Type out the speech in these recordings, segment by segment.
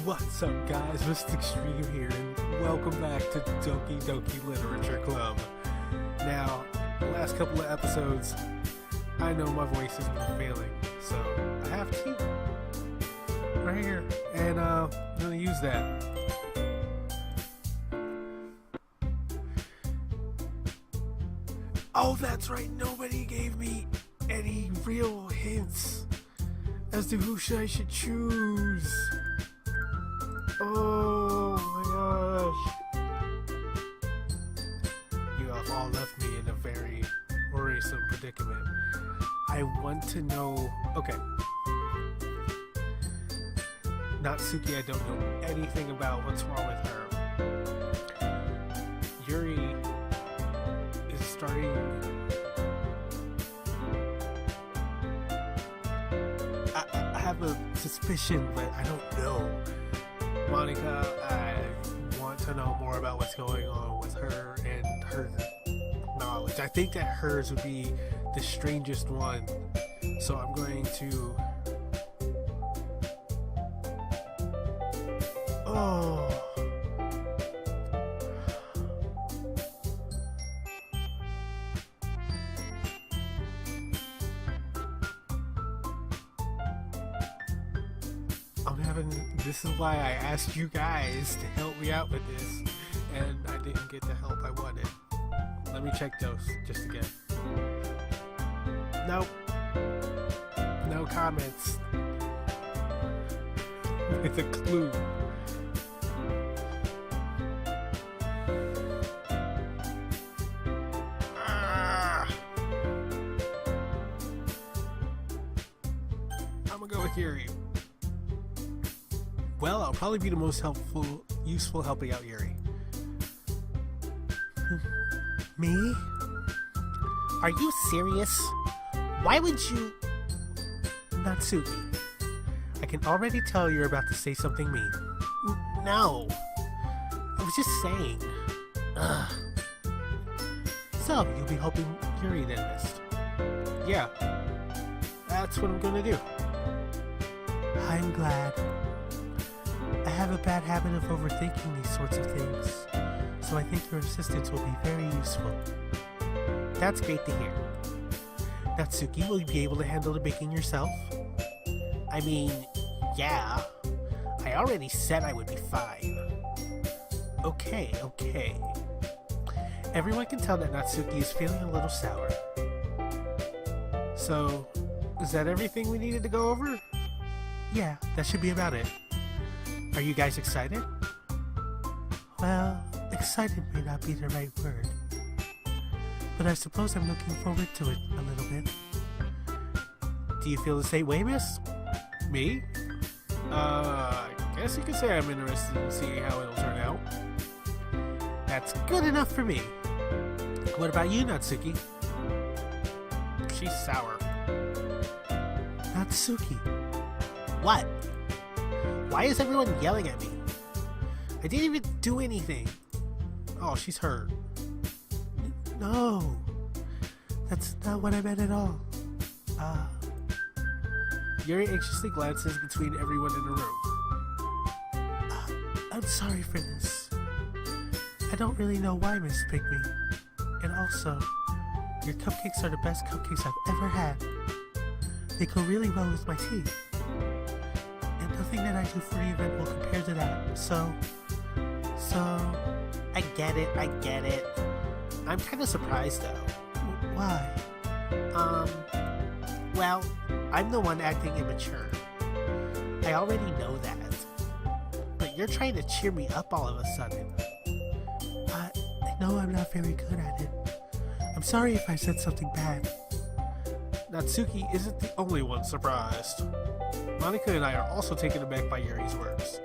What's up, guys? Mr. Xtreme here, and welcome back to Doki Doki Literature Club. Now, the last couple of episodes, I know my voice has been failing, so I have tea right here, and I'm gonna use that. Oh, that's right, nobody gave me any real hints as to who I should choose. Oh my gosh. You have all left me in a very worrisome predicament. I want to know... Okay. Natsuki, I don't know anything about what's wrong with her. Yuri is starting... I have a suspicion, but I don't know. Monica, I want to know more about what's going on with her and her knowledge. I think that hers would be the strangest one. So I'm going to... Oh... This is why I asked you guys to help me out with this, and I didn't get the help I wanted. Let me check those just again. Nope. No comments. With a clue. I'm gonna go with Yuri. Well, I'll probably be the most useful helping out Yuri. Me? Are you serious? Why would you... Natsuki, I can already tell you're about to say something mean. No. I was just saying. Ugh. So, you'll be helping Yuri then, Mist? Yeah. That's what I'm gonna do. I'm glad. I have a bad habit of overthinking these sorts of things, so I think your assistance will be very useful. That's great to hear. Natsuki, will you be able to handle the baking yourself? I mean, yeah. I already said I would be fine. Okay. Everyone can tell that Natsuki is feeling a little sour. So, is that everything we needed to go over? Yeah, that should be about it. Are you guys excited? Well, excited may not be the right word, but I suppose I'm looking forward to it a little bit. Do you feel the same way, miss? Me? I guess you could say I'm interested in seeing how it'll turn out. That's good enough for me. What about you, Natsuki? She's sour. Natsuki. What? Why is everyone yelling at me? I didn't even do anything. Oh, she's hurt. No. That's not what I meant at all. Yuri anxiously glances between everyone in the room. I'm sorry for this. I don't really know why, Miss Pygmy. And also, your cupcakes are the best cupcakes I've ever had. They go really well with my tea. Nothing that I do for the event will compare to that, so... I get it. I'm kind of surprised, though. Why? Well, I'm the one acting immature. I already know that. But you're trying to cheer me up all of a sudden. I know I'm not very good at it. I'm sorry if I said something bad. Natsuki isn't the only one surprised. Monica and I are also taken aback by Yuri's words.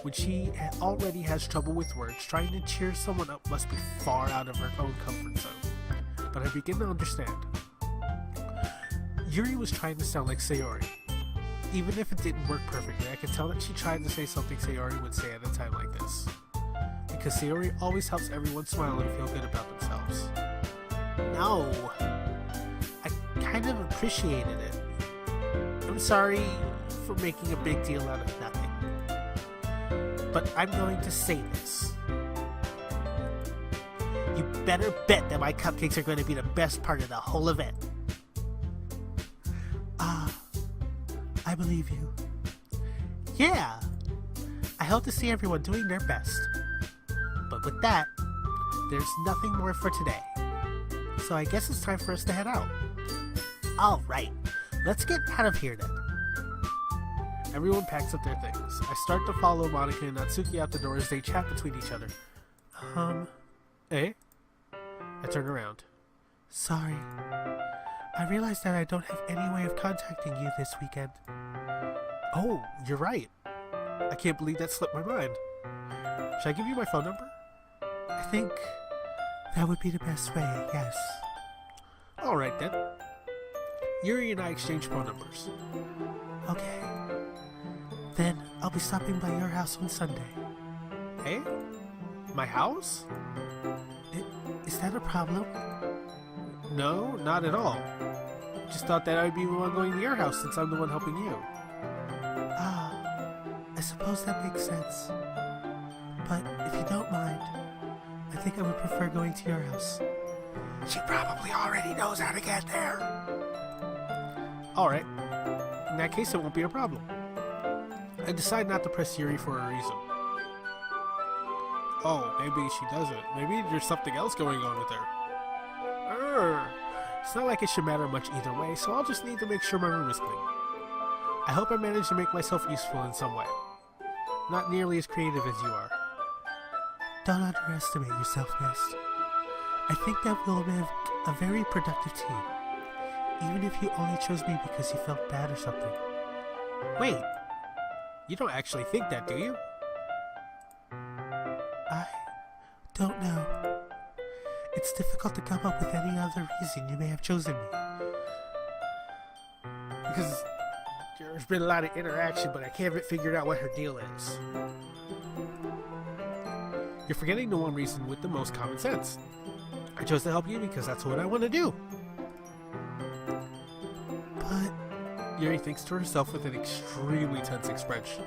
When she already has trouble with words, trying to cheer someone up must be far out of her own comfort zone. But I begin to understand. Yuri was trying to sound like Sayori. Even if it didn't work perfectly, I could tell that she tried to say something Sayori would say at a time like this. Because Sayori always helps everyone smile and feel good about themselves. No! I kind of appreciated it. I'm sorry for making a big deal out of nothing. but I'm going to say this. You better bet that my cupcakes are going to be the best part of the whole event. I believe you. Yeah! I hope to see everyone doing their best. But with that, there's nothing more for today. So I guess it's time for us to head out. Alright, let's get out of here then. Everyone packs up their things. I start to follow Monica and Natsuki out the door as they chat between each other. Eh? I turn around. Sorry. I realized that I don't have any way of contacting you this weekend. Oh, you're right. I can't believe that slipped my mind. Should I give you my phone number? I think that would be the best way, yes. Alright then. Yuri and I exchange phone numbers. Okay. Then I'll be stopping by your house on Sunday. Hey? My house? Is that a problem? No, not at all. Just thought that I'd be the one going to your house since I'm the one helping you. I suppose that makes sense. But if you don't mind, I think I would prefer going to your house. She probably already knows how to get there. Alright. In that case, it won't be a problem. I decide not to press Yuri for a reason. Oh, maybe she doesn't. Maybe there's something else going on with her. It's not like it should matter much either way, so I'll just need to make sure my room is clean. I hope I manage to make myself useful in some way. Not nearly as creative as you are. Don't underestimate yourself, Mist. I think that we'll have a very productive team. Even if you only chose me because you felt bad or something. Wait, you don't actually think that, do you? I don't know. It's difficult to come up with any other reason you may have chosen me. Because there's been a lot of interaction, but I haven't figured out what her deal is. You're forgetting the one reason with the most common sense. I chose to help you because that's what I want to do. But Yuri thinks to herself with an extremely tense expression.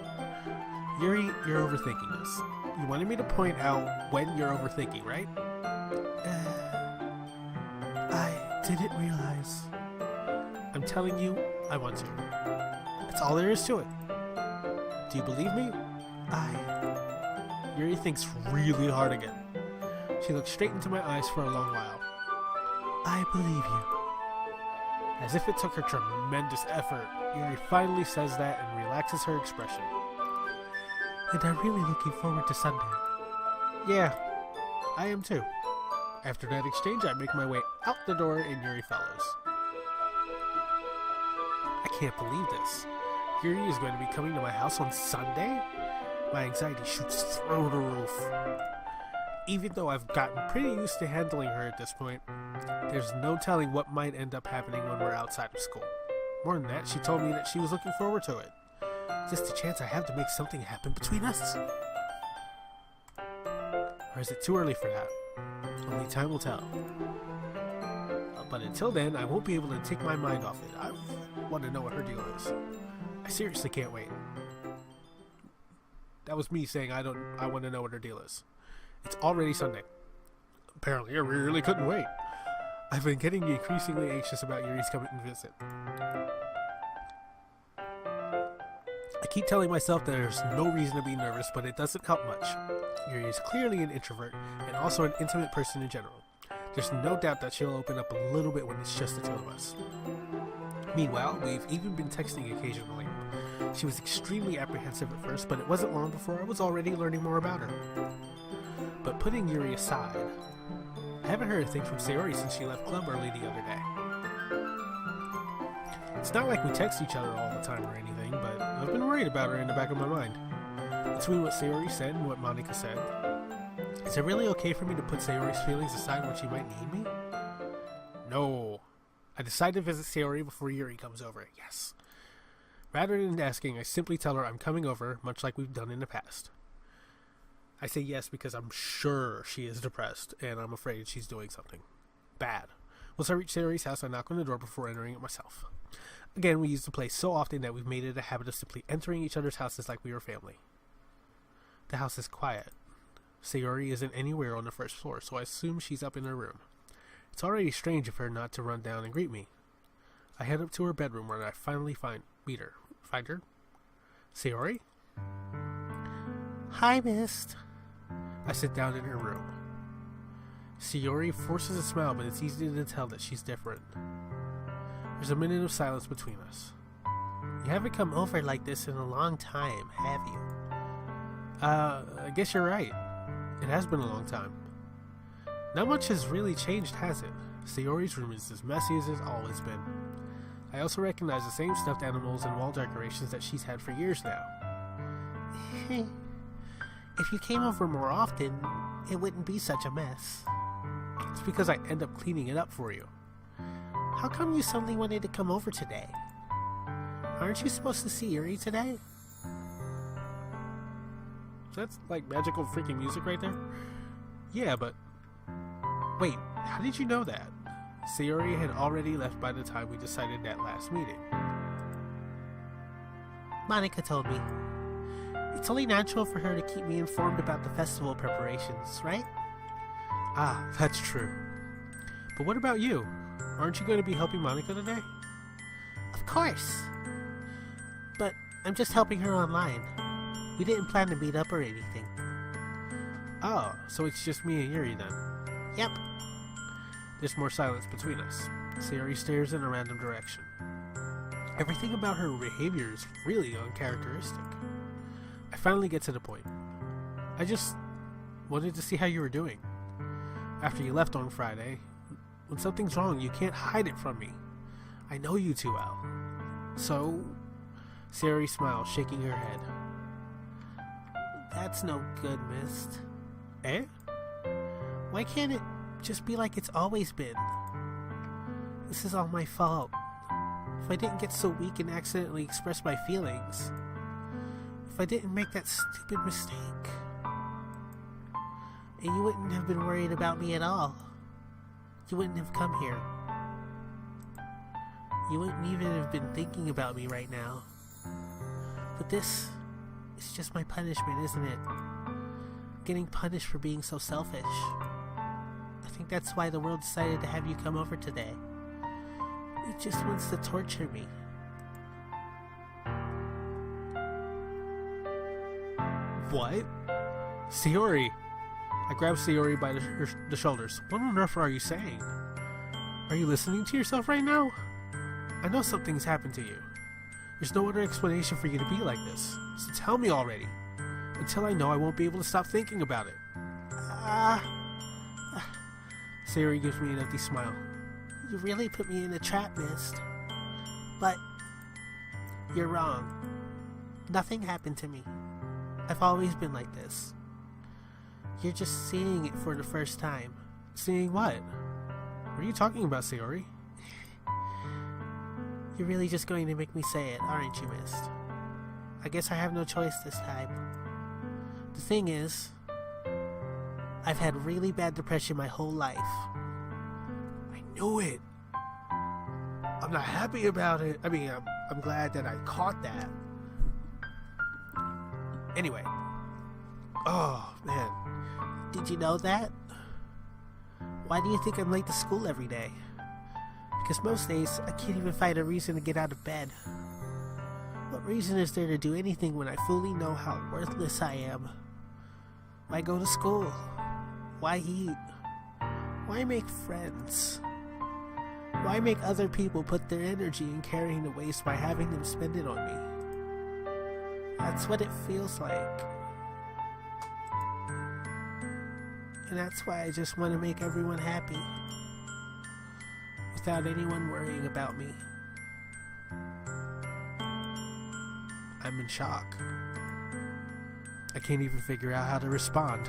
Yuri, you're overthinking this. You wanted me to point out when you're overthinking, right? I didn't realize. I'm telling you, I want to. That's all there is to it. Do you believe me? Yuri thinks really hard again. She looks straight into my eyes for a long while. I believe you. As if it took her tremendous effort, Yuri finally says that and relaxes her expression. And I'm really looking forward to Sunday. Yeah, I am too. After that exchange, I make my way out the door and Yuri follows. I can't believe this. Yuri is going to be coming to my house on Sunday? My anxiety shoots through the roof. Even though I've gotten pretty used to handling her at this point, there's no telling what might end up happening when we're outside of school. More than that, she told me that she was looking forward to it. Just a chance I have to make something happen between us. Or is it too early for that? Only time will tell. But until then, I won't be able to take my mind off it. I want to know what her deal is. I seriously can't wait. That was me saying I want to know what her deal is. It's already Sunday. Apparently, I really couldn't wait. I've been getting increasingly anxious about Yuri's coming to visit. I keep telling myself that there's no reason to be nervous, but it doesn't help much. Yuri is clearly an introvert, and also an intimate person in general. There's no doubt that she'll open up a little bit when it's just the two of us. Meanwhile, we've even been texting occasionally. She was extremely apprehensive at first, but it wasn't long before I was already learning more about her. But putting Yuri aside, I haven't heard a thing from Sayori since she left club early the other day. It's not like we text each other all the time or anything, but I've been worried about her in the back of my mind. Between what Sayori said and what Monica said, is it really okay for me to put Sayori's feelings aside when she might need me? No. I decide to visit Sayori before Yuri comes over, yes. Rather than asking, I simply tell her I'm coming over, much like we've done in the past. I say yes because I'm sure she is depressed, and I'm afraid she's doing something bad. Once I reach Sayori's house, I knock on the door before entering it myself. Again, we use the place so often that we've made it a habit of simply entering each other's houses like we were family. The house is quiet. Sayori isn't anywhere on the first floor, so I assume she's up in her room. It's already strange of her not to run down and greet me. I head up to her bedroom where I finally find her. Sayori? Hi, Mist. I sit down in her room. Sayori forces a smile, but it's easy to tell that she's different. There's a minute of silence between us. You haven't come over like this in a long time, have you? I guess you're right. It has been a long time. Not much has really changed, has it? Sayori's room is as messy as it's always been. I also recognize the same stuffed animals and wall decorations that she's had for years now. If you came over more often, it wouldn't be such a mess. It's because I end up cleaning it up for you. How come you suddenly wanted to come over today? Aren't you supposed to see Yuri today? That's like magical freaking music right there? Yeah, but... Wait, how did you know that? Sayori had already left by the time we decided that last meeting. Monica told me. It's only natural for her to keep me informed about the festival preparations, right? Ah, that's true. But what about you? Aren't you going to be helping Monica today? Of course. But I'm just helping her online. We didn't plan to meet up or anything. Oh, so it's just me and Yuri then? Yep. There's more silence between us. Sayori stares in a random direction. Everything about her behavior is really uncharacteristic. I finally get to the point. I just wanted to see how you were doing. After you left on Friday, when something's wrong, you can't hide it from me. I know you too well. So, Sayori smiles, shaking her head. That's no good, Mist. Eh? Why can't it just be like it's always been? This is all my fault. If I didn't get so weak and accidentally express my feelings. If I didn't make that stupid mistake. And you wouldn't have been worried about me at all. You wouldn't have come here. You wouldn't even have been thinking about me right now. But this is just my punishment, isn't it? Getting punished for being so selfish. I think that's why the world decided to have you come over today. It just wants to torture me. What? Sayori! I grab Sayori by the shoulders. What on earth are you saying? Are you listening to yourself right now? I know something's happened to you. There's no other explanation for you to be like this. So tell me already. Until I know, I won't be able to stop thinking about it. Sayori gives me an empty smile. You really put me in a trap, Mist. But you're wrong. Nothing happened to me. I've always been like this. You're just seeing it for the first time. Seeing what? What are you talking about, Sayori? You're really just going to make me say it, aren't you, Mist? I guess I have no choice this time. The thing is, I've had really bad depression my whole life. I knew it. I'm not happy about it. I mean, I'm glad that I caught that. Anyway. Oh, man. Did you know that? Why do you think I'm late to school every day? Because most days, I can't even find a reason to get out of bed. What reason is there to do anything when I fully know how worthless I am? Why go to school? Why eat? Why make friends? Why make other people put their energy in carrying the waste by having them spend it on me? That's what it feels like. And that's why I just want to make everyone happy. Without anyone worrying about me. I'm in shock. I can't even figure out how to respond.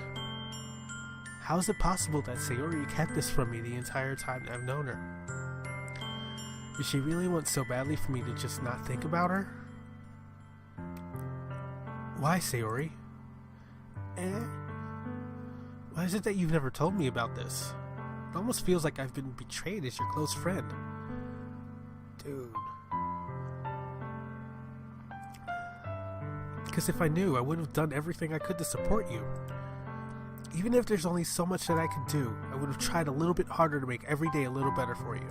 How is it possible that Sayori kept this from me the entire time I've known her? Did she really want so badly for me to just not think about her? Why, Sayori? Why is it that you've never told me about this? It almost feels like I've been betrayed as your close friend. Dude. Because if I knew, I would have done everything I could to support you. Even if there's only so much that I could do, I would have tried a little bit harder to make every day a little better for you.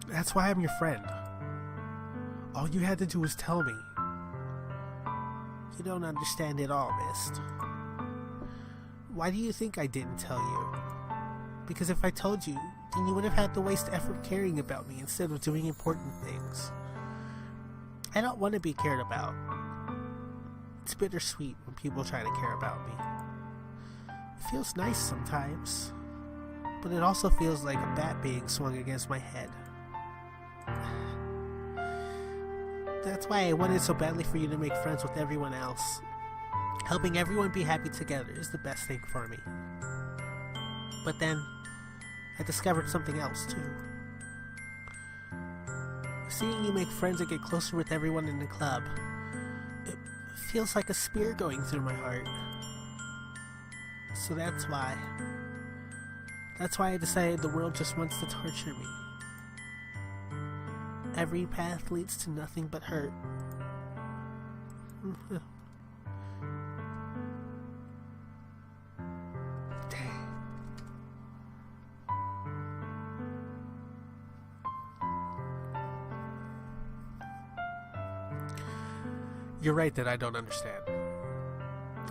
That's why I'm your friend. All you had to do was tell me. You don't understand at all, Mist. Why do you think I didn't tell you? Because if I told you, then you would have had to waste effort caring about me instead of doing important things. I don't want to be cared about. It's bittersweet when people try to care about me. It feels nice sometimes, but it also feels like a bat being swung against my head. That's why I wanted so badly for you to make friends with everyone else. Helping everyone be happy together is the best thing for me. But then, I discovered something else too. Seeing you make friends and get closer with everyone in the club, it feels like a spear going through my heart. So that's why I decided the world just wants to torture me. Every path leads to nothing but hurt. Dang. You're right that I don't understand.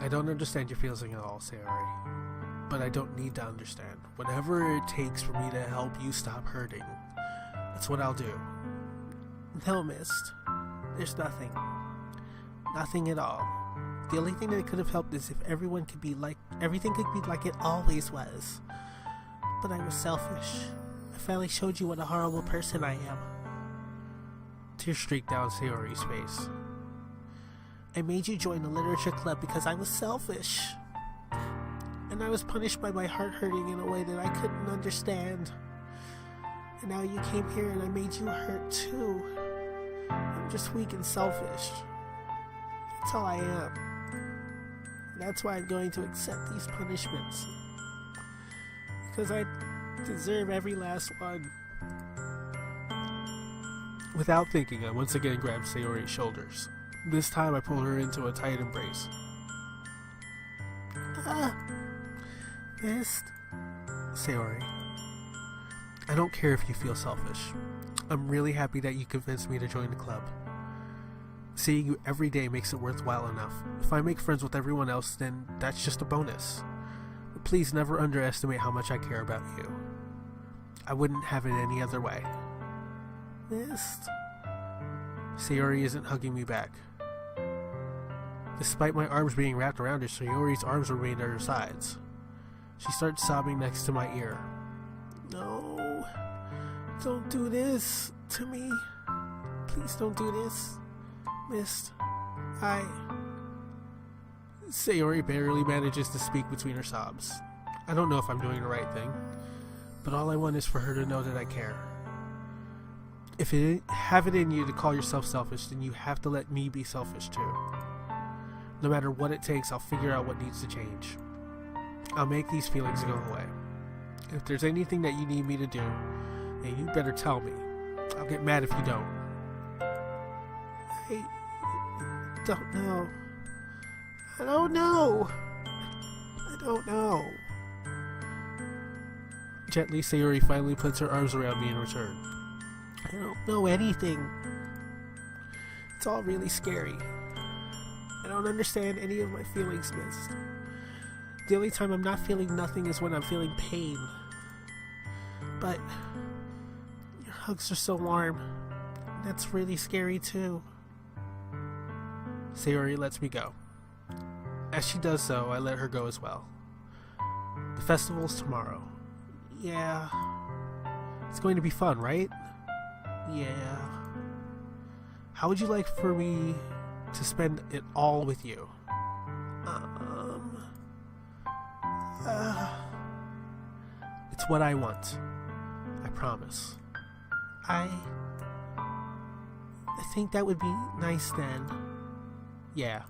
I don't understand your feelings at all, Sayori. But I don't need to understand. Whatever it takes for me to help you stop hurting, that's what I'll do. No, Mist. There's nothing. Nothing at all. The only thing that could have helped is if everything could be like it always was. But I was selfish. I finally showed you what a horrible person I am. Tears streaked down Sayori's face. I made you join the literature club because I was selfish. And I was punished by my heart hurting in a way that I couldn't understand. And now you came here and I made you hurt too. I'm just weak and selfish. That's all I am. And that's why I'm going to accept these punishments. Because I deserve every last one. Without thinking, I once again grabbed Sayori's shoulders. This time I pulled her into a tight embrace. Mist. Sayori, I don't care if you feel selfish. I'm really happy that you convinced me to join the club. Seeing you every day makes it worthwhile enough. If I make friends with everyone else, then that's just a bonus. But please never underestimate how much I care about you. I wouldn't have it any other way. Mist. Sayori isn't hugging me back. Despite my arms being wrapped around her, Sayori's arms remained at her sides. She starts sobbing next to my ear. No, don't do this to me. Please don't do this, Mist. Sayori barely manages to speak between her sobs. I don't know if I'm doing the right thing, but all I want is for her to know that I care. If you have it in you to call yourself selfish, then you have to let me be selfish too. No matter what it takes, I'll figure out what needs to change. I'll make these feelings go away. If there's anything that you need me to do, then you better tell me. I'll get mad if you don't. I don't know. I don't know. I don't know. Gently, Sayori finally puts her arms around me in return. I don't know anything. It's all really scary. I don't understand any of my feelings, Mist. The only time I'm not feeling nothing is when I'm feeling pain. But your hugs are so warm. That's really scary too. Sayori lets me go. As she does so, I let her go as well. The festival's tomorrow. Yeah. It's going to be fun, right? Yeah. How would you like for me to spend it all with you? It's what I want. I promise. I think that would be nice then. Yeah.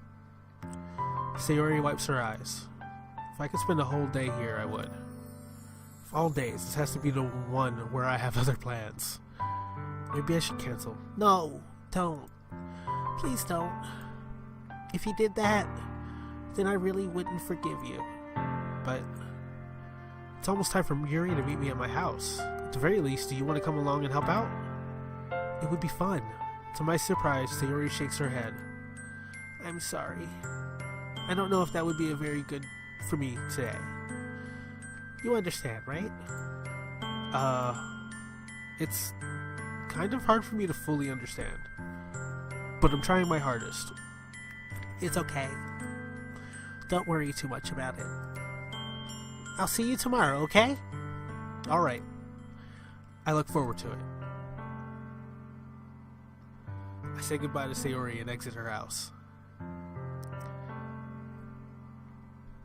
Sayori wipes her eyes. If I could spend a whole day here, I would. Of all days, this has to be the one where I have other plans. Maybe I should cancel. No, don't. Please don't. If you did that, then I really wouldn't forgive you. But it's almost time for Yuri to meet me at my house. At the very least, do you want to come along and help out? It would be fun. To my surprise, Sayori shakes her head. I'm sorry. I don't know if that would be a very good for me today. You understand, right? It's kind of hard for me to fully understand. But I'm trying my hardest. It's okay. Don't worry too much about it. I'll see you tomorrow, okay? Alright. I look forward to it. I say goodbye to Sayori and exit her house.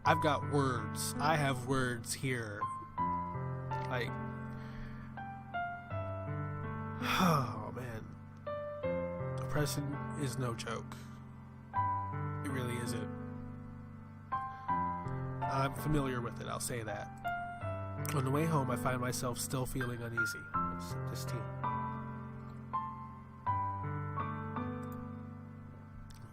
I've got words. I have words here. Like... Oh, man. Depression is no joke. It really isn't. I'm familiar with it, I'll say that. On the way home, I find myself still feeling uneasy. This tea.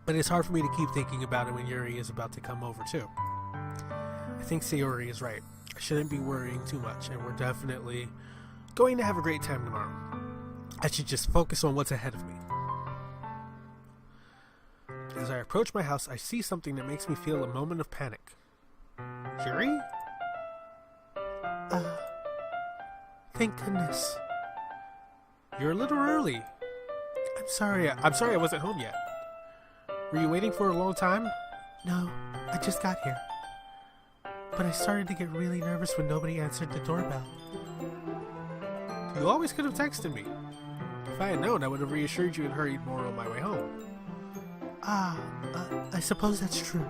But it's hard for me to keep thinking about it when Yuri is about to come over too. I think Sayori is right. I shouldn't be worrying too much, and we're definitely going to have a great time tomorrow. I should just focus on what's ahead of me. As I approach my house, I see something that makes me feel a moment of panic. Yuri? Thank goodness. You're a little early. I'm sorry I wasn't home yet. Were you waiting for a long time? No, I just got here. But I started to get really nervous when nobody answered the doorbell. You always could have texted me. If I had known, I would have reassured you and hurried more on my way home. I suppose that's true.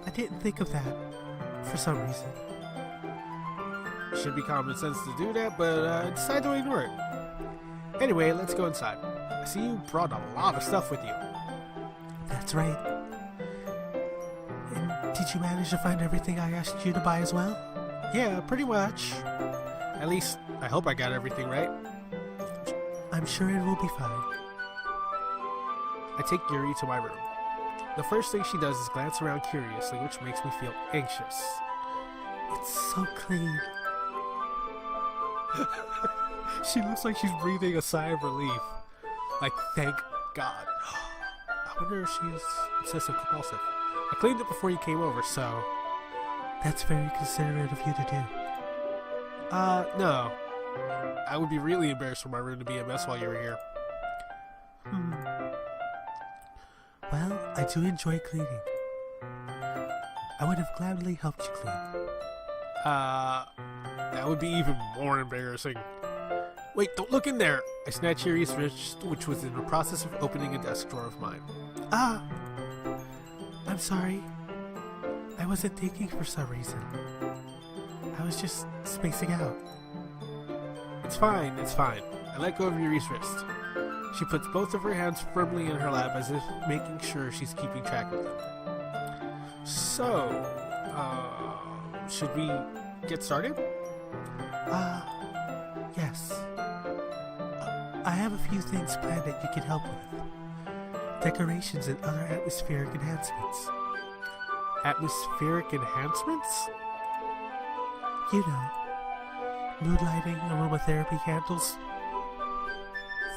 I didn't think of that, for some reason. Should be common sense to do that, but I decided to ignore it. Anyway, let's go inside. I see you brought a lot of stuff with you. That's right. And did you manage to find everything I asked you to buy as well? Yeah, pretty much. At least, I hope I got everything right. I'm sure it will be fine. I take Yuri to my room. The first thing she does is glance around curiously, which makes me feel anxious. It's so clean. She looks like she's breathing a sigh of relief. Like, thank God. I wonder if she's obsessive compulsive. I cleaned it before you came over, so... That's very considerate of you to do. No. I would be really embarrassed for my room to be a mess while you were here. Well, I do enjoy cleaning. I would have gladly helped you clean. That would be even more embarrassing. Wait, don't look in there! I snatched Yuri's wrist, which was in the process of opening a desk drawer of mine. I'm sorry. I wasn't thinking for some reason. I was just spacing out. It's fine. I let go of Yuri's wrist. She puts both of her hands firmly in her lap as if making sure she's keeping track of them. So, should we get started? Yes. I have a few things planned that you can help with. Decorations and other atmospheric enhancements. Atmospheric enhancements? You know, mood lighting, aromatherapy candles.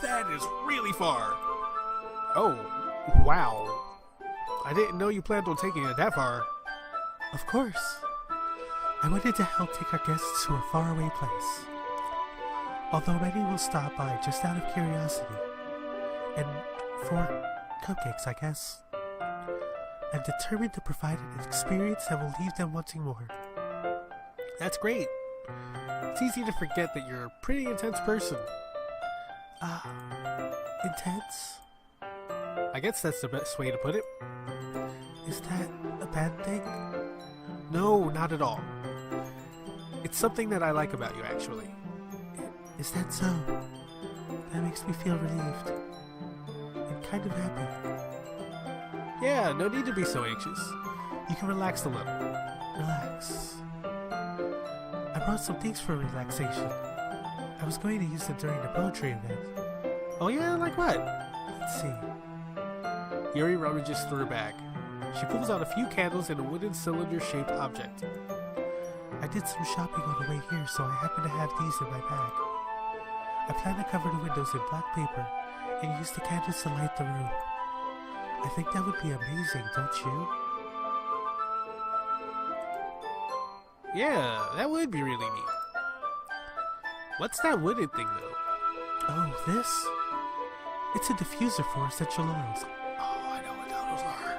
That is really far. Oh, wow. I didn't know you planned on taking it that far. Of course. I wanted to help take our guests to a faraway place. Although many will stop by just out of curiosity. And for cupcakes, I guess. I'm determined to provide an experience that will leave them wanting more. That's great. It's easy to forget that you're a pretty intense person. Intense? I guess that's the best way to put it. Is that a bad thing? No, not at all. It's something that I like about you, actually. Is that so? That makes me feel relieved. And kind of happy. Yeah, no need to be so anxious. You can relax a little. Relax. I brought some things for relaxation. I was going to use them during the poetry event. Oh yeah, like what? Let's see. Yuri rummages through her bag. She pulls out a few candles and a wooden cylinder-shaped object. I did some shopping on the way here, so I happen to have these in my bag. I plan to cover the windows in black paper and use the candles to light the room. I think that would be amazing, don't you? Yeah, that would be really neat. What's that wooden thing, though? Oh, this? It's a diffuser for essential oils. Oh, I know what those are.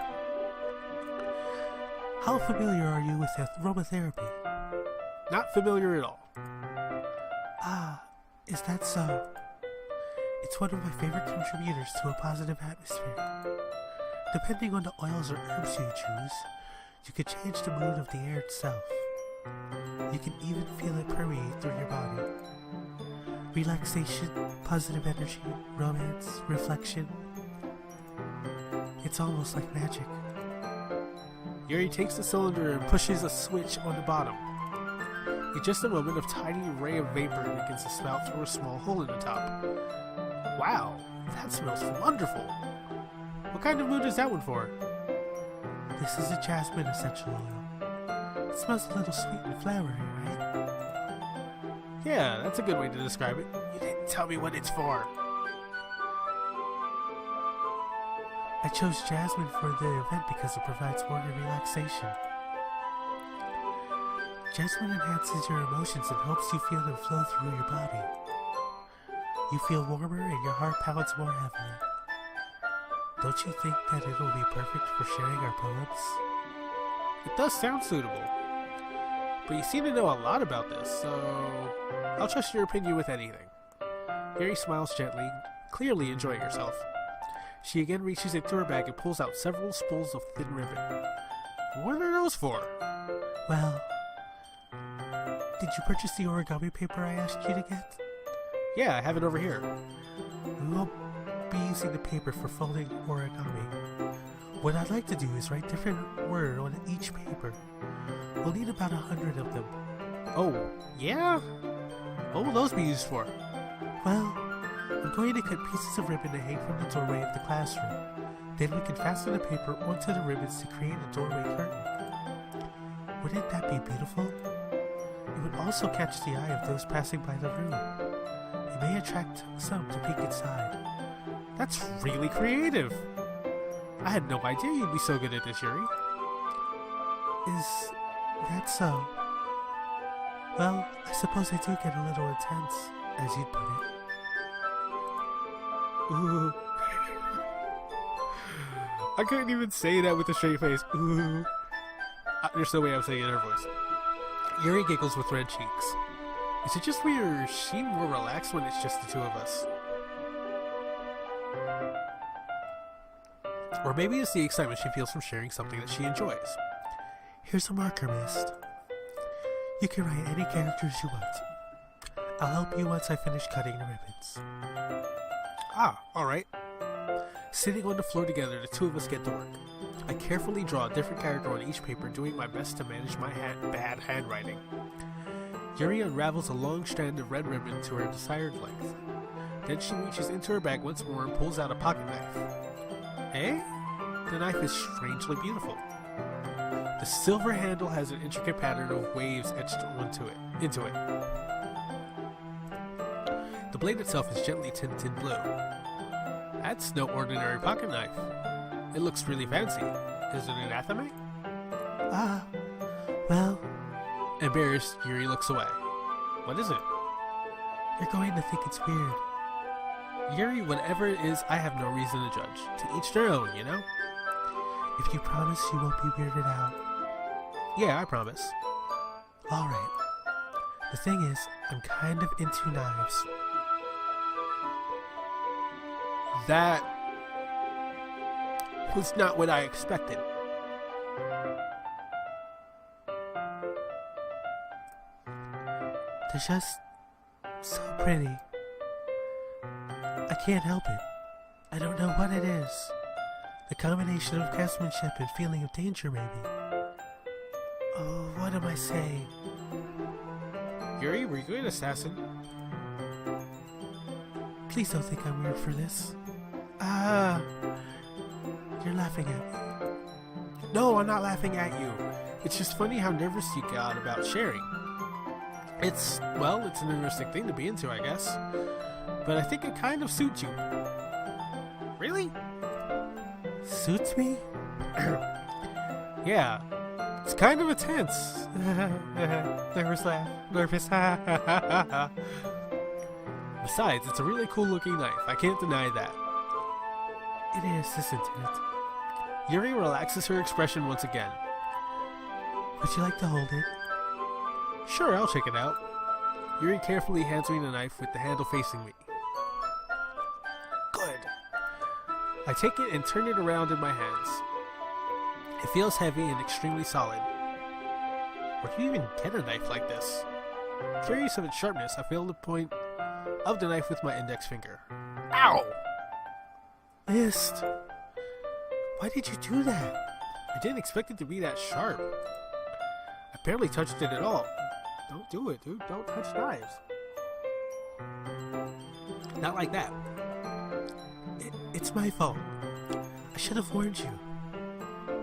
How familiar are you with aromatherapy? Not familiar at all. Ah, is that so? It's one of my favorite contributors to a positive atmosphere. Depending on the oils or herbs you choose, you can change the mood of the air itself. You can even feel it permeate through your body. Relaxation, positive energy, romance, reflection. It's almost like magic. Yuri takes the cylinder and pushes a switch on the bottom. In just a moment, a tiny ray of vapor begins to spout through a small hole in the top. Wow, that smells wonderful. What kind of mood is that one for? This is a jasmine essential oil. It smells a little sweet and flowery, right? Yeah, that's a good way to describe it. You didn't tell me what it's for. I chose jasmine for the event because it provides warm relaxation. Jasmine enhances your emotions and helps you feel them flow through your body. You feel warmer and your heart pounds more heavily. Don't you think that it'll be perfect for sharing our poems? It does sound suitable. But you seem to know a lot about this, so I'll trust your opinion with anything. Yuri smiles gently, clearly enjoying herself. She again reaches into her bag and pulls out several spools of thin ribbon. What are those for? Well, did you purchase the origami paper I asked you to get? Yeah, I have it over here. We won't be using the paper for folding origami. What I'd like to do is write different words on each paper. We'll need about 100 of them. Oh, yeah? What will those be used for? Well, I'm going to cut pieces of ribbon to hang from the doorway of the classroom. Then we can fasten the paper onto the ribbons to create a doorway curtain. Wouldn't that be beautiful? It would also catch the eye of those passing by the room. It may attract some to peek inside. That's really creative. I had no idea you'd be so good at this, Yuri. Is that so? Well, I suppose I do get a little intense, as you'd put it. Ooh. I couldn't even say that with a straight face. Ooh. There's no way I'm saying it in her voice. Yuri giggles with red cheeks. Is it just me or is she more relaxed when it's just the two of us? Or maybe it's the excitement she feels from sharing something that she enjoys. Here's a marker mist. You can write any characters you want. I'll help you once I finish cutting the ribbons. Ah, alright. Sitting on the floor together, the two of us get to work. I carefully draw a different character on each paper, doing my best to manage my bad handwriting. Yuri unravels a long strand of red ribbon to her desired length. Then she reaches into her bag once more and pulls out a pocket knife. Eh? The knife is strangely beautiful. The silver handle has an intricate pattern of waves etched into it. The blade itself is gently tinted blue. That's no ordinary pocket knife. It looks really fancy. Is it an athame? Ah, well... Embarrassed, Yuri looks away. What is it? You're going to think it's weird. Yuri, whatever it is, I have no reason to judge. To each their own, you know? If you promise you won't be weirded out. Yeah, I promise. Alright. The thing is, I'm kind of into knives. That was not what I expected. They're just so pretty. I can't help it. I don't know what it is. The combination of craftsmanship and feeling of danger, maybe. Oh, what am I saying? Yuri, were you an assassin? Please don't think I'm weird for this. You're laughing at me. No, I'm not laughing at you. It's just funny how nervous you got about sharing. It's an interesting thing to be into, I guess. But I think it kind of suits you. Really? Suits me? Yeah. It's kind of intense. Nervous laugh. Nervous. Besides, it's a really cool looking knife. I can't deny that. It is, isn't it? Yuri relaxes her expression once again. Would you like to hold it? Sure, I'll check it out. Yuri carefully hands me the knife with the handle facing me. Good. I take it and turn it around in my hands. It feels heavy and extremely solid. Where do you even get a knife like this? Curious of its sharpness, I feel the point of the knife with my index finger. Ow! Mist! Why did you do that? I didn't expect it to be that sharp. I barely touched it at all. Don't do it, dude. Don't touch knives. Not like that. It's my fault. I should have warned you.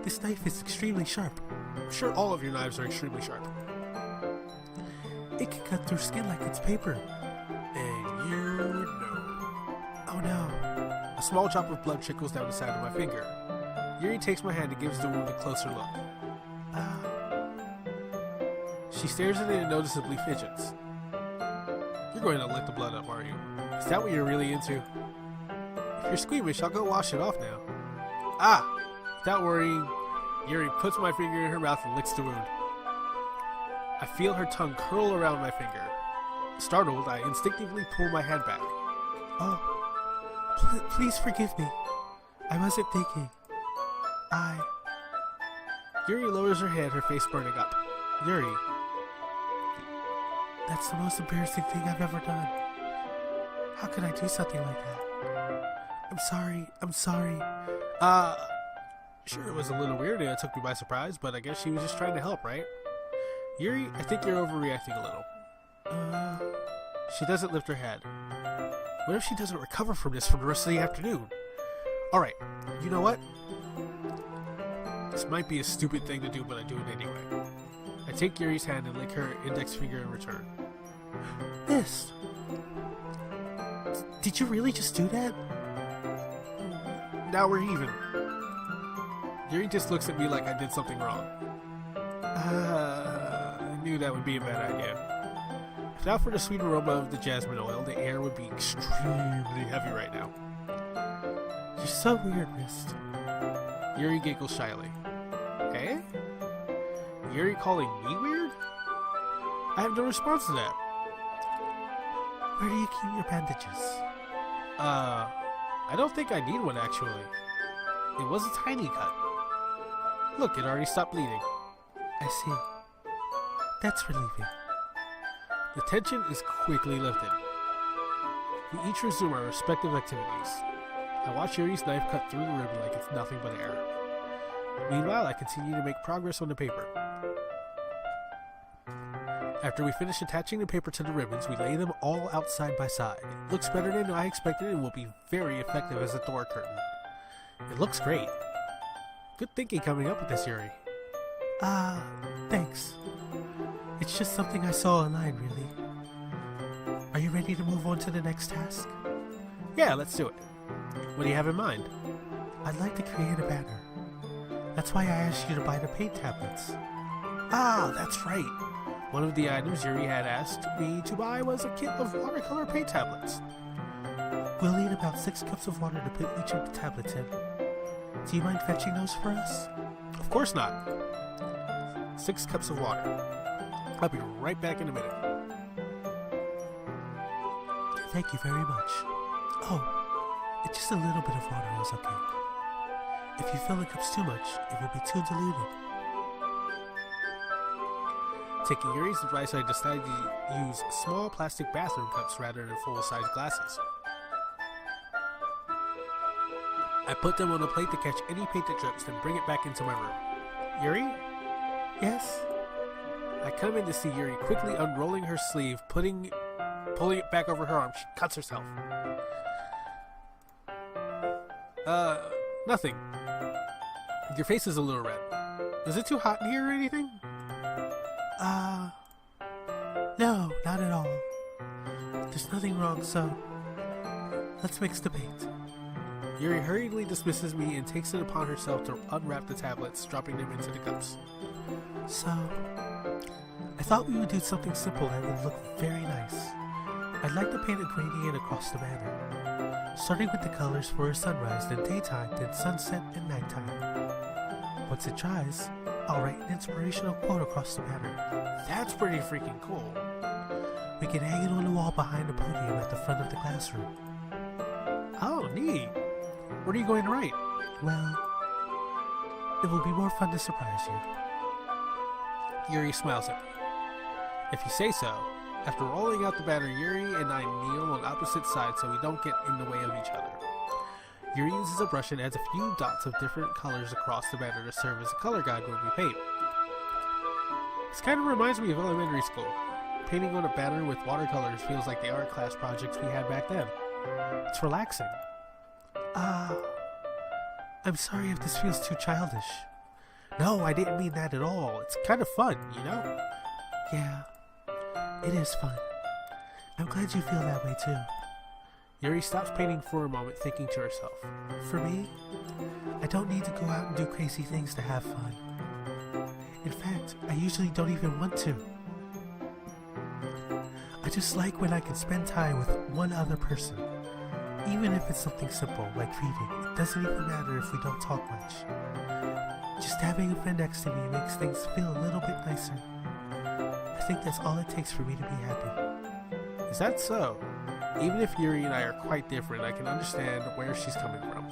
This knife is extremely sharp. I'm sure all of your knives are extremely sharp. It can cut through skin like it's paper. And you know. Oh no. A small drop of blood trickles down the side of my finger. Yuri takes my hand and gives the wound a closer look. She stares at it and noticeably fidgets. You're going to lick the blood up, aren't you? Is that what you're really into? If you're squeamish, I'll go wash it off now. Without worrying, Yuri puts my finger in her mouth and licks the wound. I feel her tongue curl around my finger. Startled, I instinctively pull my hand back. Oh, please forgive me. I wasn't thinking. Yuri lowers her head, her face burning up. Yuri. That's the most embarrassing thing I've ever done. How could I do something like that? I'm sorry. Sure, it was a little weird and it took me by surprise, but I guess she was just trying to help, right? Yuri, I think you're overreacting a little. She doesn't lift her head. What if she doesn't recover from this for the rest of the afternoon? Alright, you know what? This might be a stupid thing to do, but I do it anyway. I take Yuri's hand and lick her index finger in return. Mist! Did you really just do that? Now we're even. Yuri just looks at me like I did something wrong. I knew that would be a bad idea. If not for the sweet aroma of the jasmine oil, the air would be extremely heavy right now. You're so weird, Mist. Yuri giggles shyly. Eh? Yuri calling me weird? I have no response to that. Where do you keep your bandages? I don't think I need one actually. It was a tiny cut. Look, it already stopped bleeding. I see. That's relieving. The tension is quickly lifted. We each resume our respective activities. I watch Yuri's knife cut through the ribbon like it's nothing but air. Meanwhile, I continue to make progress on the paper. After we finish attaching the paper to the ribbons, we lay them all out side by side. It looks better than I expected and will be very effective as a door curtain. It looks great. Good thinking coming up with this, Yuri. Thanks. It's just something I saw online, really. Are you ready to move on to the next task? Yeah, let's do it. What do you have in mind? I'd like to create a banner. That's why I asked you to buy the paint tablets. That's right. One of the items Yuri had asked me to buy was a kit of watercolor paint tablets. We'll need about 6 cups of water to put each of the tablets in. Do you mind fetching those for us? Of course not. 6 cups of water. I'll be right back in a minute. Thank you very much. Oh, just a little bit of water is okay. If you fill the cups too much, it will be too diluted. Taking Yuri's advice, I decided to use small plastic bathroom cups rather than full-size glasses. I put them on a plate to catch any paint that drips, then bring it back into my room. Yuri? Yes? I come in to see Yuri quickly unrolling her sleeve, pulling it back over her arm. She cuts herself. Nothing. Your face is a little red. Is it too hot in here or anything? No, not at all. There's nothing wrong, so let's mix the paint. Yuri hurriedly dismisses me and takes it upon herself to unwrap the tablets, dropping them into the cups. So, I thought we would do something simple that would look very nice. I'd like to paint a gradient across the banner, starting with the colors for sunrise, then daytime, then sunset and nighttime. Once it dries, I'll write an inspirational quote across the banner. That's pretty freaking cool. We can hang it on the wall behind the podium at the front of the classroom. Oh, neat. What are you going to write? Well, it will be more fun to surprise you. Yuri smiles at me. If you say so. After rolling out the banner, Yuri and I kneel on opposite sides so we don't get in the way of each other. Yuri uses a brush and adds a few dots of different colors across the banner to serve as a color guide when we paint. This kind of reminds me of elementary school. Painting on a banner with watercolors feels like the art class projects we had back then. It's relaxing. I'm sorry if this feels too childish. No, I didn't mean that at all. It's kind of fun, you know? Yeah, it is fun. I'm glad you feel that way too. Yuri stops painting for a moment, thinking to herself. For me, I don't need to go out and do crazy things to have fun. In fact, I usually don't even want to. I just like when I can spend time with one other person. Even if it's something simple, like reading, it doesn't even matter if we don't talk much. Just having a friend next to me makes things feel a little bit nicer. I think that's all it takes for me to be happy. Is that so? Even if Yuri and I are quite different, I can understand where she's coming from.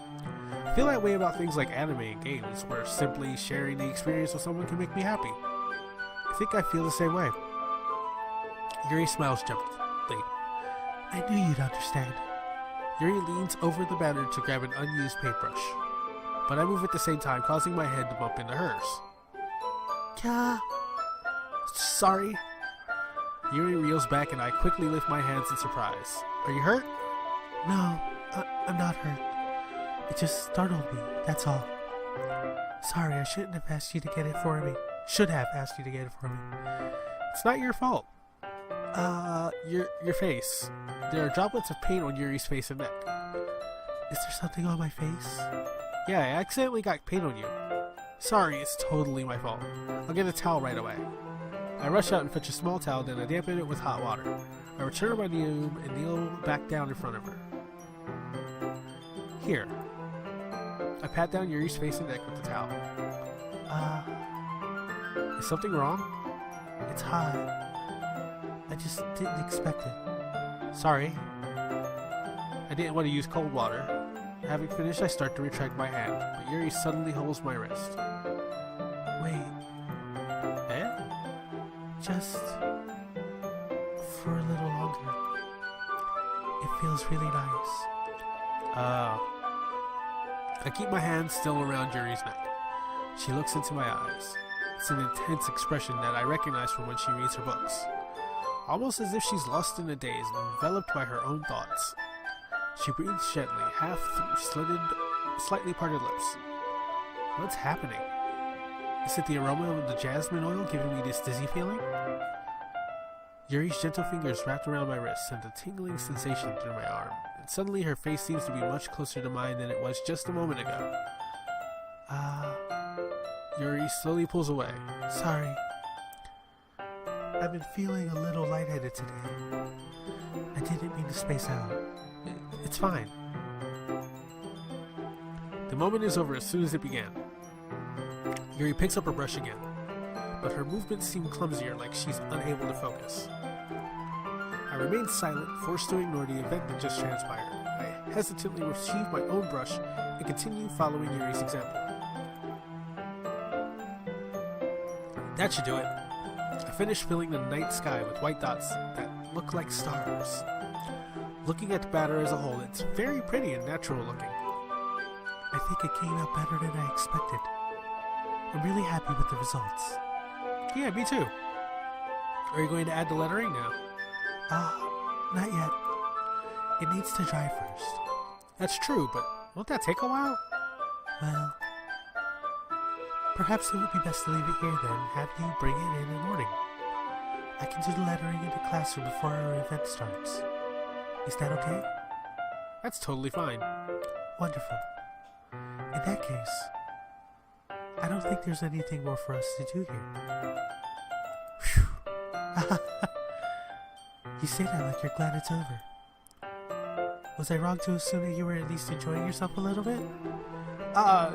I feel that way about things like anime and games, where simply sharing the experience with someone can make me happy. I think I feel the same way. Yuri smiles gently. I knew you'd understand. Yuri leans over the banner to grab an unused paintbrush, but I move at the same time, causing my head to bump into hers. Yeah. Sorry. Yuri reels back and I quickly lift my hands in surprise. Are you hurt? No, I'm not hurt. It just startled me, that's all. Sorry, I shouldn't have asked you to get it for me. Should have asked you to get it for me. It's not your fault. Your face. There are droplets of paint on Yuri's face and neck. Is there something on my face? Yeah, I accidentally got paint on you. Sorry, it's totally my fault. I'll get a towel right away. I rush out and fetch a small towel, then I dampen it with hot water. I return to my room and kneel back down in front of her. Here. I pat down Yuri's face and neck with the towel. Is something wrong? It's hot. I just didn't expect it. Sorry. I didn't want to use cold water. Having finished, I start to retract my hand, but Yuri suddenly holds my wrist. Wait. Eh? Just for a little longer. It feels really nice. I keep my hand still around Yuri's neck. She looks into my eyes. It's an intense expression that I recognize from when she reads her books. Almost as if she's lost in a daze, enveloped by her own thoughts. She breathes gently, half through slightly parted lips. What's happening? Is it the aroma of the jasmine oil giving me this dizzy feeling? Yuri's gentle fingers wrapped around my wrist sent a tingling sensation through my arm, and suddenly her face seems to be much closer to mine than it was just a moment ago. Yuri slowly pulls away. Sorry. I've been feeling a little lightheaded today. I didn't mean to space out. It's fine. The moment is over as soon as it began. Yuri picks up her brush again, but her movements seem clumsier, like she's unable to focus. I remain silent, forced to ignore the event that just transpired. I hesitantly retrieve my own brush and continue following Yuri's example. That should do it. I finish filling the night sky with white dots that look like stars. Looking at the banner as a whole, it's very pretty and natural looking. I think it came out better than I expected. I'm really happy with the results. Yeah, me too. Are you going to add the lettering now? Not yet. It needs to dry first. That's true, but won't that take a while? Well, Perhaps it would be best to leave it here then, have you bring it in the morning. I can do the lettering in the classroom before our event starts. Is that okay? That's totally fine. Wonderful. In that case, I don't think there's anything more for us to do here. Phew. You say that like you're glad it's over. Was I wrong to assume that you were at least enjoying yourself a little bit?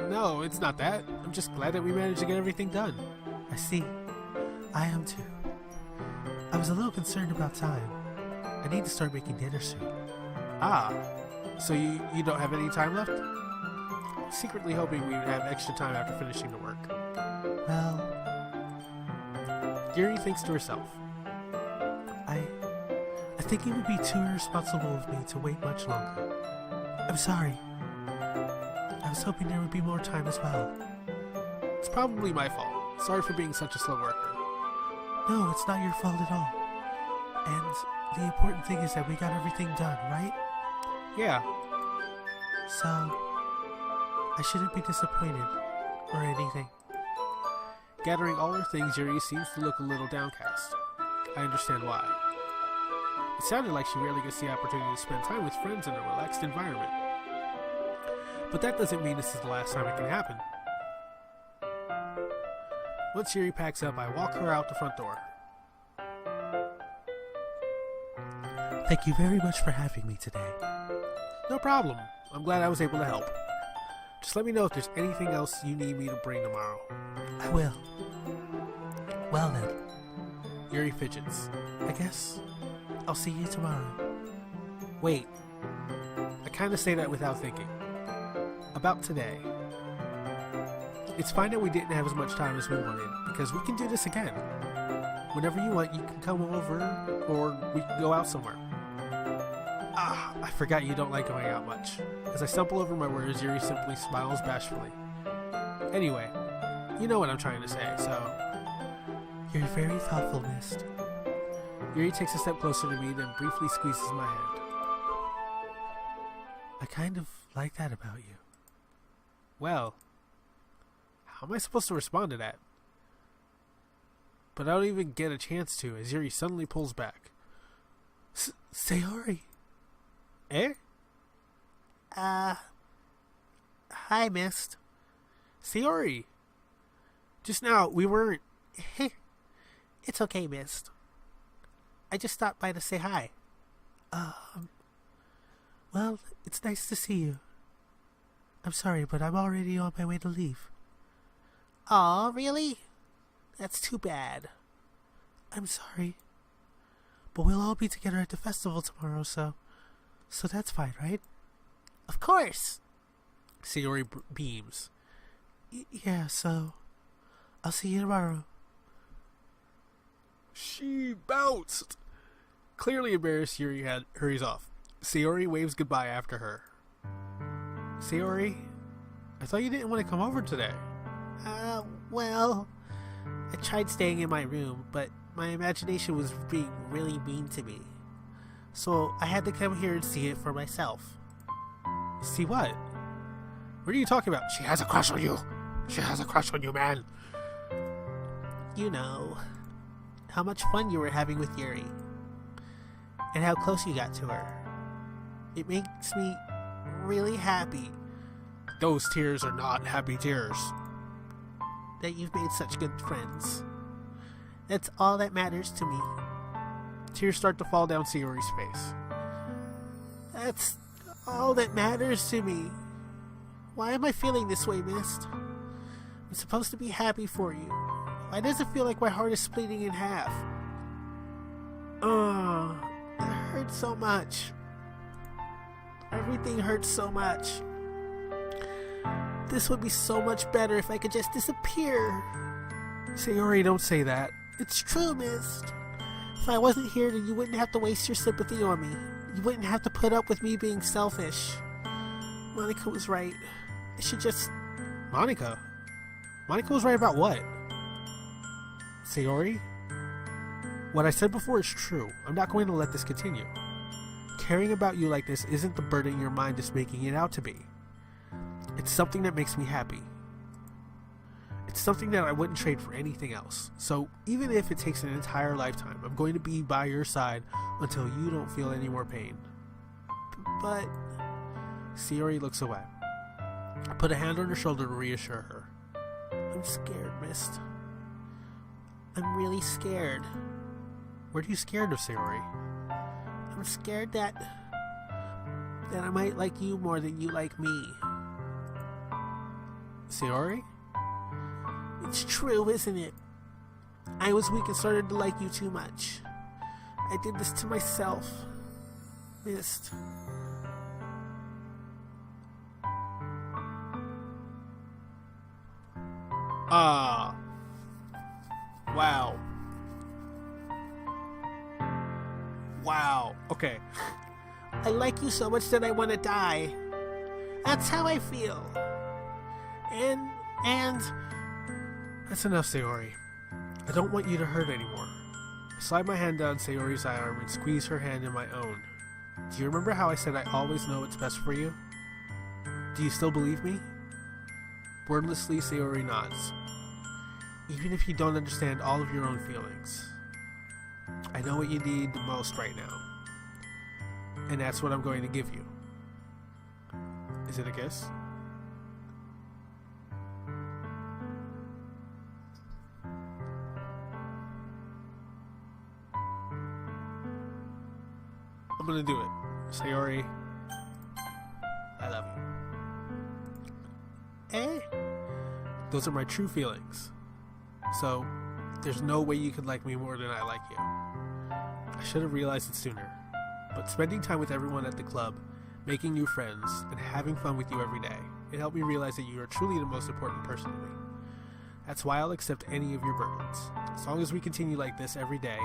No, it's not that. I'm just glad that we managed to get everything done. I see. I am too. I was a little concerned about time. I need to start making dinner soon. So you don't have any time left? Secretly hoping we would have extra time after finishing the work. Well, Yuri thinks to herself. I think it would be too irresponsible of me to wait much longer. I'm sorry. I was hoping there would be more time as well. It's probably my fault. Sorry for being such a slow worker. No, it's not your fault at all. And the important thing is that we got everything done, right? Yeah. So, I shouldn't be disappointed or anything. Gathering all her things, Yuri seems to look a little downcast. I understand why. It sounded like she rarely gets the opportunity to spend time with friends in a relaxed environment. But that doesn't mean this is the last time it can happen. Once Yuri packs up, I walk her out the front door. Thank you very much for having me today. No problem. I'm glad I was able to help. Just let me know if there's anything else you need me to bring tomorrow. I will. Well then, Yuri fidgets. I guess I'll see you tomorrow. Wait. I kinda say that without thinking. About today. It's fine that we didn't have as much time as we wanted, because we can do this again. Whenever you want, you can come over, or we can go out somewhere. I forgot you don't like going out much. As I stumble over my words, Yuri simply smiles bashfully. Anyway, you know what I'm trying to say, so... You're very thoughtful, Mist. Yuri takes a step closer to me, then briefly squeezes my hand. I kind of like that about you. Well, how am I supposed to respond to that? But I don't even get a chance to, as Yuri suddenly pulls back. Sayori! Eh? Hi, Mist. Sayori! Just now, we weren't... It's okay, Mist. I just stopped by to say hi. Well, it's nice to see you. I'm sorry, but I'm already on my way to leave. Aw, really? That's too bad. I'm sorry. But we'll all be together at the festival tomorrow, so that's fine, right? Of course! Sayori beams. Yeah, so I'll see you tomorrow. She bounced! Clearly embarrassed, Yuri hurries off. Sayori waves goodbye after her. Sayori, I thought you didn't want to come over today. Well, I tried staying in my room, but my imagination was being really mean to me. So I had to come here and see it for myself. See what? What are you talking about? She has a crush on you. She has a crush on you, man. You know, how much fun you were having with Yuri. And how close you got to her. It makes me really happy. Those tears are not happy tears. That you've made such good friends. That's all that matters to me. Tears start to fall down Sayori's face. That's all that matters to me. Why am I feeling this way, Mist? I'm supposed to be happy for you. Why does it feel like my heart is splitting in half? It hurts so much. Everything hurts so much. This would be so much better if I could just disappear. Sayori, don't say that. It's true, Mist. If I wasn't here, then you wouldn't have to waste your sympathy on me. You wouldn't have to put up with me being selfish. Monica was right. I should just... Monica? Monica was right about what? Sayori? What I said before is true. I'm not going to let this continue. Caring about you like this isn't the burden your mind is making it out to be. It's something that makes me happy. It's something that I wouldn't trade for anything else. So even if it takes an entire lifetime, I'm going to be by your side until you don't feel any more pain. But Sayori looks away. I put a hand on her shoulder to reassure her. I'm scared, Mist. I'm really scared. What are you scared of, Sayori? I'm scared that I might like you more than you like me. Sayori? It's true, isn't it? I was weak and started to like you too much. I did this to myself. Mist. Wow. Wow. Okay. I like you so much that I want to die. That's how I feel. And... That's enough, Sayori. I don't want you to hurt anymore. I slide my hand down Sayori's arm and squeeze her hand in my own. Do you remember how I said I always know what's best for you? Do you still believe me? Wordlessly, Sayori nods. Even if you don't understand all of your own feelings, I know what you need the most right now. And that's what I'm going to give you. Is it a kiss? I'm gonna do it. Sayori, I love you. Eh? Those are my true feelings. So, there's no way you could like me more than I like you. I should have realized it sooner. But spending time with everyone at the club, making new friends, and having fun with you every day, it helped me realize that you are truly the most important person to me. That's why I'll accept any of your burdens. As long as we continue like this every day,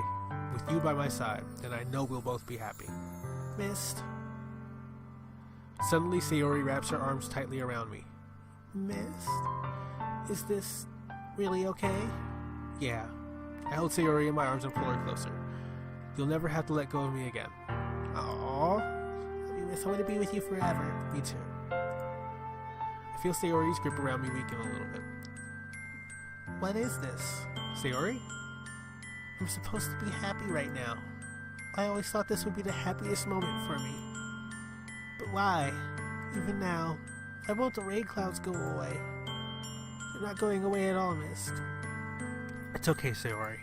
with you by my side, then I know we'll both be happy. Mist. Suddenly, Sayori wraps her arms tightly around me. Mist? Is this really okay? Yeah. I hold Sayori in my arms and pull her closer. You'll never have to let go of me again. Aww. I want to be with you forever. Me too. I feel Sayori's grip around me weaken a little bit. What is this? Sayori? I'm supposed to be happy right now. I always thought this would be the happiest moment for me. But why? Even now, why won't the rain clouds go away? They're not going away at all, Mist. It's okay, Sayori.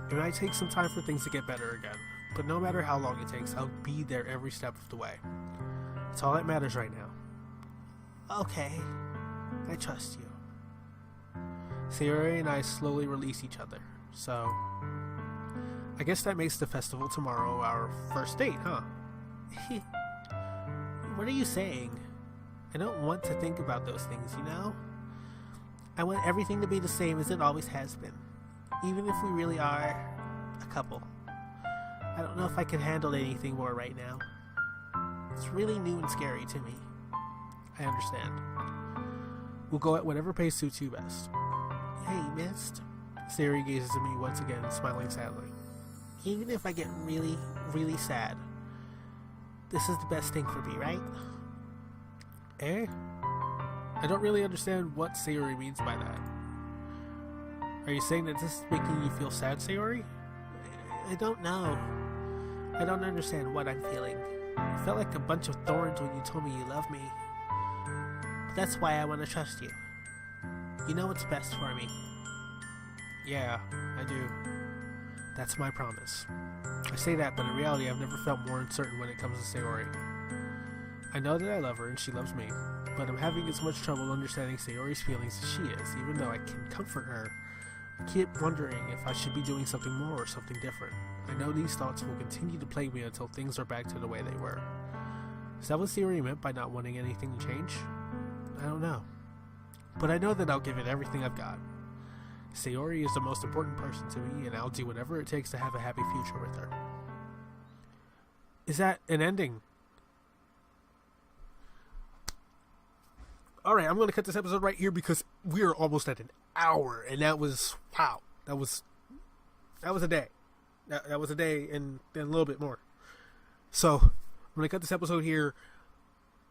It might take some time for things to get better again, but no matter how long it takes, I'll be there every step of the way. It's all that matters right now. Okay. I trust you. Sayori and I slowly release each other, so... I guess that makes the festival tomorrow our first date, huh? What are you saying? I don't want to think about those things, you know? I want everything to be the same as it always has been. Even if we really are a couple. I don't know if I can handle anything more right now. It's really new and scary to me. I understand. We'll go at whatever pace suits you best. Hey, Mist. Sayori gazes at me once again, smiling sadly. Even if I get really, really sad, this is the best thing for me, right? Eh? I don't really understand what Sayori means by that. Are you saying that this is making you feel sad, Sayori? I don't know. I don't understand what I'm feeling. It felt like a bunch of thorns when you told me you love me. But that's why I want to trust you. You know what's best for me. Yeah, I do. That's my promise. I say that, but in reality I've never felt more uncertain when it comes to Sayori. I know that I love her and she loves me, but I'm having as much trouble understanding Sayori's feelings as she is. Even though I can comfort her, I keep wondering if I should be doing something more or something different. I know these thoughts will continue to plague me until things are back to the way they were. Is that what Sayori meant by not wanting anything to change? I don't know. But I know that I'll give it everything I've got. Sayori is the most important person to me, and I'll do whatever it takes to have a happy future with her. Is that an ending? Alright, I'm going to cut this episode right here because we are almost at an hour, and that was, wow, that was a day. That was a day and a little bit more. So, I'm going to cut this episode here.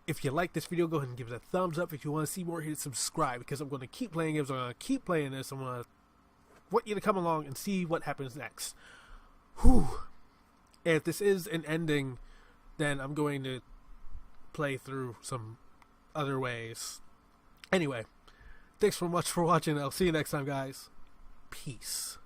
If you like this video, go ahead and give it a thumbs up. If you want to see more, hit subscribe, because I'm going to keep playing games. I'm going to keep playing this. I'm going to want you to come along and see what happens next. Whew. And if this is an ending, then I'm going to play through some other ways. Anyway, thanks so much for watching. I'll see you next time, guys. Peace.